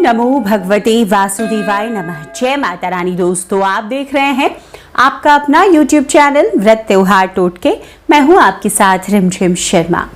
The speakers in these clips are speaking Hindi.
नमो भगवते वासुदेवाय नमः। जय माता रानी। दोस्तों, आप देख रहे हैं आपका अपना YouTube चैनल व्रत त्योहार टोटके। मैं हूं आपके साथ रिमझिम शर्मा।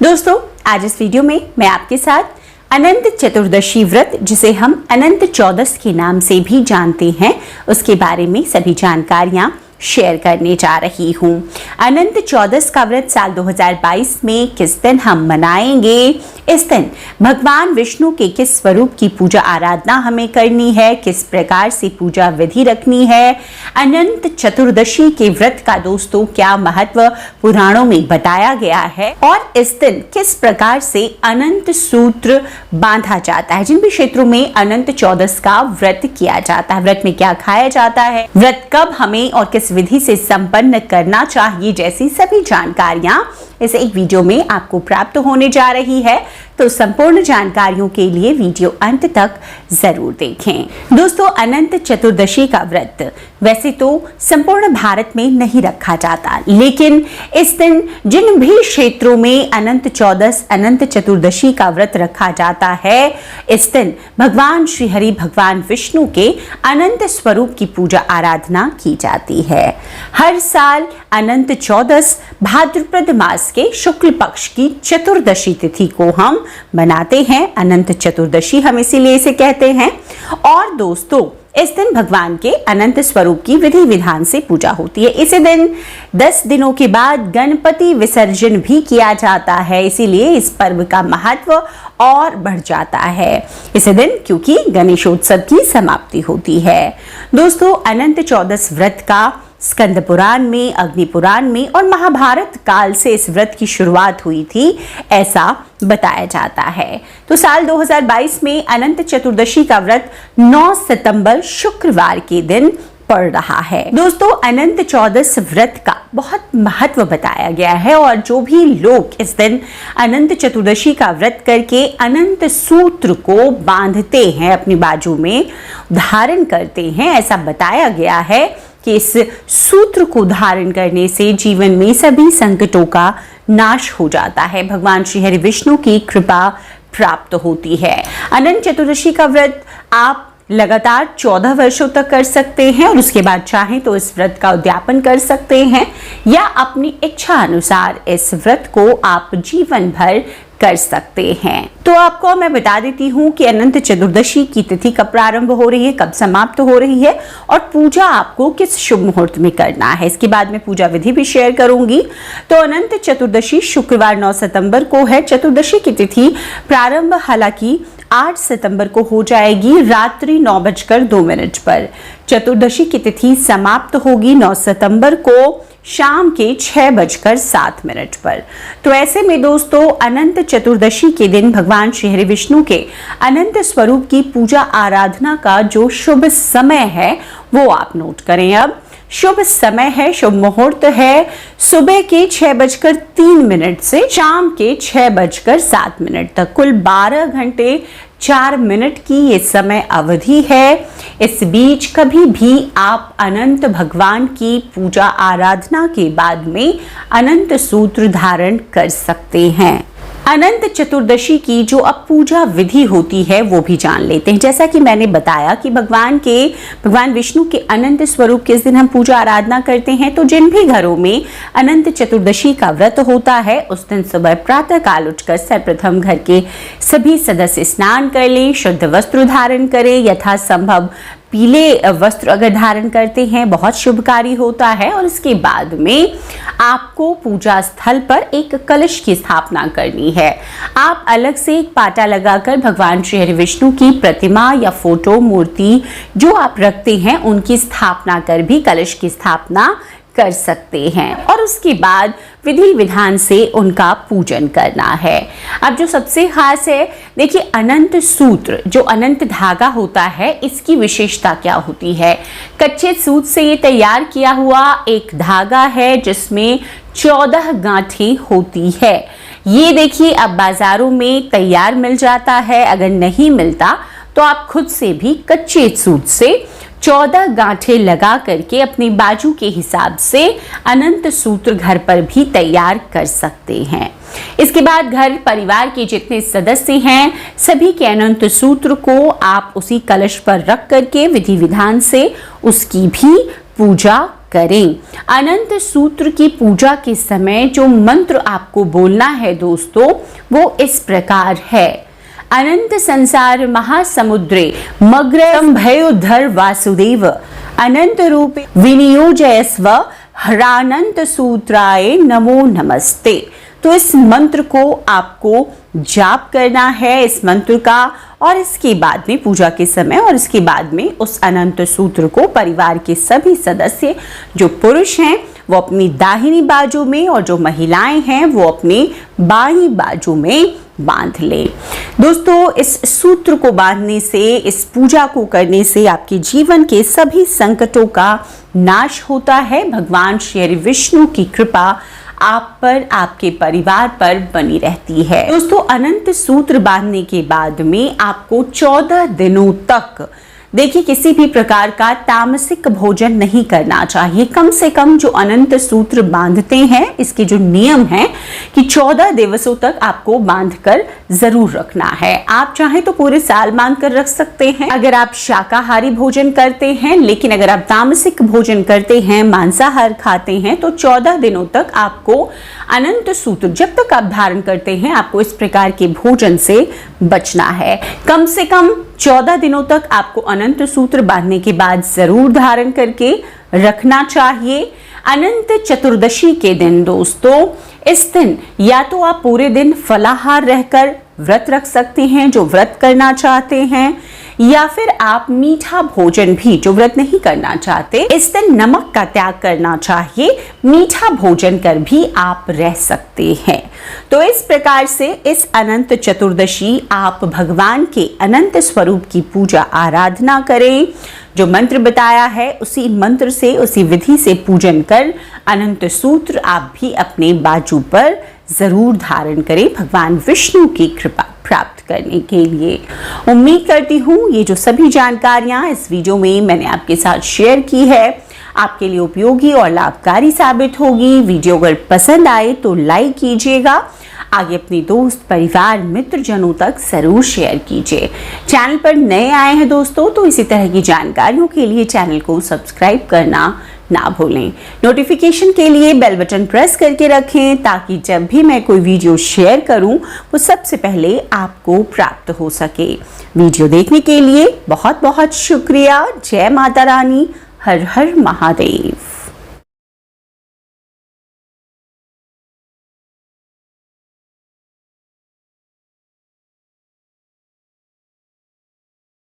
दोस्तों, आज इस वीडियो में मैं आपके साथ अनंत चतुर्दशी व्रत, जिसे हम अनंत चौदस के नाम से भी जानते हैं, उसके बारे में सभी जानकारियां शेयर करने जा रही हूं। अनंत चौदस का व्रत साल 2022 में किस दिन हम मनाएंगे, इस दिन भगवान विष्णु के किस स्वरूप की पूजा आराधना हमें करनी है, किस प्रकार से पूजा विधि रखनी है, अनंत चतुर्दशी के व्रत का दोस्तों क्या महत्व पुराणों में बताया गया है, और इस दिन किस प्रकार से अनंत सूत्र बांधा जाता है। जिन भी क्षेत्रों में अनंत चौदस का व्रत किया जाता है, व्रत में क्या खाया जाता है, व्रत कब हमें और किस विधि से संपन्न करना चाहिए, जैसी सभी जानकारियां इस एक वीडियो में आपको प्राप्त होने जा रही है। तो संपूर्ण जानकारियों के लिए वीडियो अंत तक जरूर देखें। दोस्तों, अनंत चतुर्दशी का व्रत वैसे तो संपूर्ण भारत में नहीं रखा जाता, लेकिन इस दिन जिन भी क्षेत्रों में अनंत चौदस अनंत चतुर्दशी का व्रत रखा जाता है, इस दिन भगवान श्री हरि भगवान विष्णु के अनंत स्वरूप की पूजा आराधना की जाती है। हर साल अनंत चौदस भाद्रपद मास के शुक्ल पक्ष की चतुर्दशी तिथि को हम मनाते हैं। अनंत चतुर्दशी हम इसीलिए इसे कहते हैं। और दोस्तों, इस दिन भगवान के अनंत स्वरूप की विधि विधान से पूजा होती है। इसी दिन 10 दिनों के बाद गणपति विसर्जन भी किया जाता है, इसीलिए इस पर्व का महत्व और बढ़ जाता है इस दिन, क्योंकि गणेशोत्सव की समाप्ति होती है। दोस्तों, अनंत चौदस व्रत का स्कंद पुराण में, अग्नि पुराण में और महाभारत काल से इस व्रत की शुरुआत हुई थी, ऐसा बताया जाता है। तो साल 2022 में अनंत चतुर्दशी का व्रत 9 सितंबर शुक्रवार के दिन पड़ रहा है। दोस्तों, अनंत चौदस व्रत का बहुत महत्व बताया गया है, और जो भी लोग इस दिन अनंत चतुर्दशी का व्रत करके अनंत सूत्र को बांधते हैं, अपनी बाजू में धारण करते हैं, ऐसा बताया गया है कि इस सूत्र को धारण करने से जीवन में सभी संकटों का नाश हो जाता है, भगवान श्री हरि विष्णु की कृपा प्राप्त होती है। अनंत चतुर्दशी का व्रत आप लगातार 14 वर्षों तक कर सकते हैं, और उसके बाद चाहें तो इस व्रत का उद्यापन कर सकते हैं, या अपनी इच्छा अनुसार इस व्रत को आप जीवन भर कर सकते हैं। तो आपको मैं बता देती हूँ कि अनंत चतुर्दशी की तिथि कब प्रारंभ हो रही है, कब समाप्त हो रही है, और पूजा आपको किस शुभ मुहूर्त में करना है। इसके बाद मैं पूजा विधि भी शेयर करूंगी। तो अनंत चतुर्दशी शुक्रवार 9 सितंबर को है। चतुर्दशी की तिथि प्रारंभ हालांकि 8 सितंबर को हो जाएगी रात्रि 9:02 पर। चतुर्दशी की तिथि समाप्त होगी 9 सितंबर को शाम के 6:07 पर। तो ऐसे में दोस्तों, अनंत चतुर्दशी के दिन भगवान श्री हरि विष्णु के अनंत स्वरूप की पूजा आराधना का जो शुभ समय है वो आप नोट करें। अब शुभ समय है, शुभ मुहूर्त है सुबह के 6:03 से शाम के 6:07 तक। कुल 12 घंटे 4 मिनट की ये समय अवधि है। इस बीच कभी भी आप अनंत भगवान की पूजा आराधना के बाद में अनंत सूत्र धारण कर सकते हैं। अनंत चतुर्दशी की जो अब पूजा विधि होती है वो भी जान लेते हैं। जैसा कि मैंने बताया कि भगवान विष्णु के अनंत स्वरूप के इस दिन हम पूजा आराधना करते हैं। तो जिन भी घरों में अनंत चतुर्दशी का व्रत होता है, उस दिन सुबह प्रातः काल उठकर सर्वप्रथम घर के सभी सदस्य स्नान कर लें, शुद्ध वस्त्र धारण करें, यथासंभव पीले वस्त्र अगर धारण करते हैं बहुत शुभकारी होता है। और इसके बाद में आपको पूजा स्थल पर एक कलश की स्थापना करनी है। आप अलग से एक पाटा लगाकर भगवान श्री हरि विष्णु की प्रतिमा या फोटो मूर्ति जो आप रखते हैं उनकी स्थापना कर भी कलश की स्थापना कर सकते हैं, और उसके बाद विधि विधान से उनका पूजन करना है। अब जो सबसे खास है, देखिए अनंत सूत्र जो अनंत धागा होता है, इसकी विशेषता क्या होती है। कच्चे सूत से ये तैयार किया हुआ एक धागा है जिसमें 14 गांठें होती है। ये देखिए अब बाजारों में तैयार मिल जाता है, अगर नहीं मिलता तो आप खुद से भी कच्चे सूत से 14 गांठें लगा करके अपने बाजू के हिसाब से अनंत सूत्र घर पर भी तैयार कर सकते हैं। इसके बाद घर परिवार के जितने सदस्य हैं सभी के अनंत सूत्र को आप उसी कलश पर रख करके विधि विधान से उसकी भी पूजा करें। अनंत सूत्र की पूजा के समय जो मंत्र आपको बोलना है दोस्तों वो इस प्रकार है। अनंत संसार महासमुद्रे मग्रम्भयोद्धर वासुदेव अनंत रूपे विनियोजयस्व हरानंत सूत्राय नमो नमस्ते। तो इस मंत्र को आपको जाप करना है इस मंत्र का, और इसके बाद में पूजा के समय और इसके बाद में उस अनंत सूत्र को परिवार के सभी सदस्य जो पुरुष हैं वो अपनी दाहिनी बाजू में और जो महिलाएं हैं वो अपनी बाईं बाजू में बांध लें। दोस्तों इस सूत्र को बांधने से, इस पूजा को करने से आपके जीवन के सभी संकटों का नाश होता है। भगवान श्री विष्णु की कृपा आप पर, आपके परिवार पर बनी रहती है। दोस्तों अनंत सूत्र बांधने के बाद में आपको 14 दिनों तक देखिए किसी भी प्रकार का तामसिक भोजन नहीं करना चाहिए। कम से कम जो अनंत सूत्र बांधते हैं इसके जो नियम है कि 14 दिवसों तक आपको बांधकर जरूर रखना है। आप चाहे तो पूरे साल बांध कर रख सकते हैं अगर आप शाकाहारी भोजन करते हैं, लेकिन अगर आप तामसिक भोजन करते हैं, मांसाहार खाते हैं, तो 14 दिनों तक आपको अनंत सूत्र जब तक आप धारण करते हैं आपको इस प्रकार के भोजन से बचना है। कम से कम 14 दिनों तक आपको अनंत सूत्र बांधने के बाद जरूर धारण करके रखना चाहिए। अनंत चतुर्दशी के दिन दोस्तों इस दिन या तो आप पूरे दिन फलाहार रहकर व्रत रख सकते हैं जो व्रत करना चाहते हैं, या फिर आप मीठा भोजन भी जो व्रत नहीं करना चाहते इस दिन नमक का त्याग करना चाहिए, मीठा भोजन कर भी आप रह सकते हैं। तो इस प्रकार से इस अनंत चतुर्दशी आप भगवान के अनंत स्वरूप की पूजा आराधना करें। जो मंत्र बताया है उसी मंत्र से, उसी विधि से पूजन कर अनंत सूत्र आप भी अपने बाजू पर जरूर धारण करें भगवान विष्णु की कृपा प्राप्त करने के लिए। उम्मीद करती हूँ ये जो सभी जानकारियाँ इस वीडियो में मैंने आपके साथ शेयर की है आपके लिए उपयोगी और लाभकारी साबित होगी। वीडियो अगर पसंद आए तो लाइक कीजिएगा, आगे अपने दोस्त परिवार मित्रजनों तक जरूर शेयर कीजिए। चैनल पर नए आए हैं दोस्तों तो इसी तरह की जानकारियों के लिए चैनल को सब्सक्राइब करना ना भूलें। नोटिफिकेशन के लिए बेल बटन प्रेस करके रखें ताकि जब भी मैं कोई वीडियो शेयर करूं वो सबसे पहले आपको प्राप्त हो सके। वीडियो देखने के लिए बहुत बहुत शुक्रिया। जय माता रानी, हर हर महादेव।